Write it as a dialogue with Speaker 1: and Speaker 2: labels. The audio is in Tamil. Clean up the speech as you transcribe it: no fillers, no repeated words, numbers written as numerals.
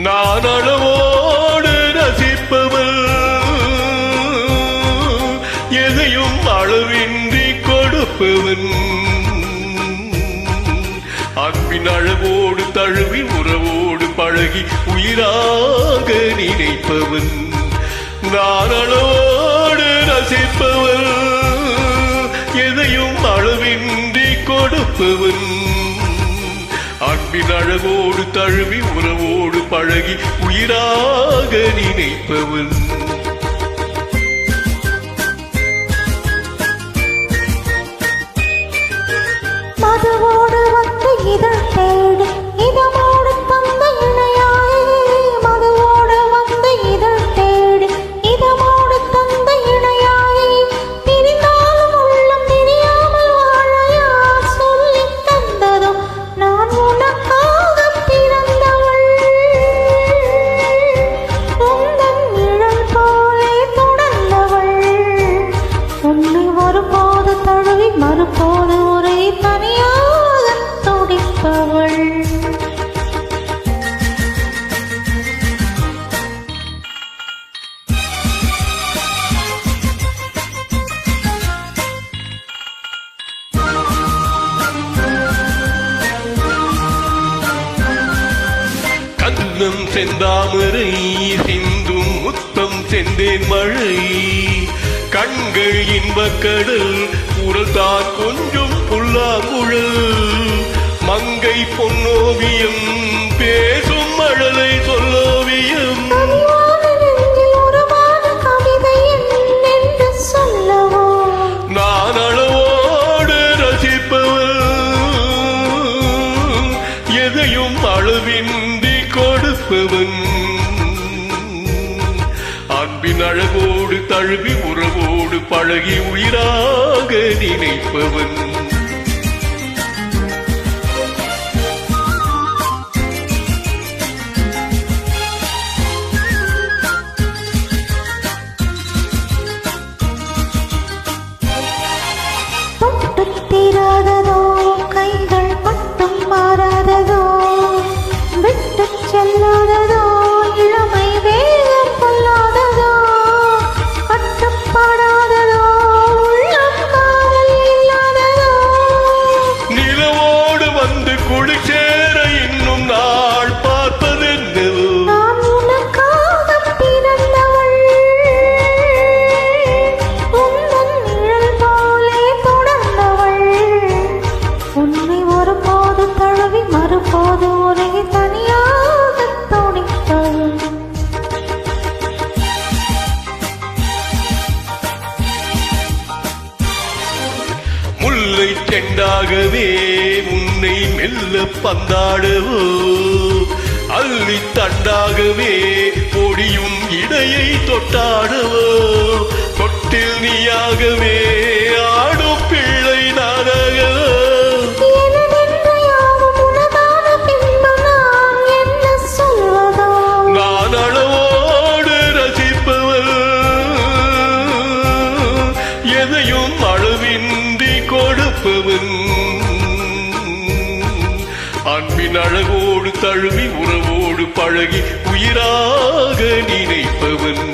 Speaker 1: நான் அளவோடு ரசிப்பவள், எதையும் அளவின்றி கொடுப்பவன், அன்பின் அழகோடு தழுவி உறவோடு பழகி உயிராக நினைப்பவன். நான் அளவோடு ரசிப்பவன், எதையும் அளவின்றி கொடுப்பவன், அன்பின் அழகோடு தழுவி உறவோடு பழகி உயிராக நினைப்பவன்.
Speaker 2: மதுவோடு வந்து இதழ் தேடு இதமோடு தந்த இணையாய், மதுவோடு வந்து இதழ் தேடு இதமோடு தந்த இணையாய், பிரிந்தாலும் உள்ளம் பிரியாமல் வாழையா சொல்லி தந்ததோ நான் உனக்காக பிறந்தவள், உந்தன் நிழல் போலே தொடர்ந்தவள், உன்னை ஒருபோது தழுவி மறுபோது ஒரே தனியாக துடிப்பவள்.
Speaker 1: கண்ணம் செந்தாமரை சிந்தும் முத்தம் செந்தேன் மழை, கண்கள் இன்பக்கடல் குரல் தான் கொஞ்சம் புல்லாங்குழல், மங்கை பொன்னோவியம் பேசும் மழலை சொல்லோவியம், நான் அளவோடு ரசிப்பவள், எதையும் அளவின்றி கொடுப்பவன், அன்பின் அழகோடு தழுவி உறவோடு பழகி உயிராக நினைப்பவன்.
Speaker 2: தீராததோ கைகள் மட்டும் மாறாததோ, விட்டு செல்லாததோ இளமை வேகம் கொள்ளாததோ, கட்டுப்படாததோ உள்ளம் காதல் இல்லாததோ,
Speaker 1: நிலவோடு வந்து குளிச்சேர இன்னும் நாள் பார்ப்பதென்னவோ,
Speaker 2: நான் உனக்காக பிறந்தவள், உந்தன் நிழல் போலே தொடர்ந்தவள், உன்னை ஒருபோது தழுவி மறுபோது ஒரே தனியாக துடித்தவள்.
Speaker 1: முல்லை செண்டாகவே உன்னை மெல்ல பந்தாடவோ, அள்ளி தண்டாகவே பொடியும் இடையை தொட்டாடவோ, தொட்டில் நீயாகவே ஆடும் பிள்ளை நானாகவோ, நான் அளவோடு ரசிப்பவள், எதையும் அளவின்றி கொடுப்பவன், அன்பின் அழகோடு தழுவி உறவோடு பழகி உயிராக நினைப்பவன்.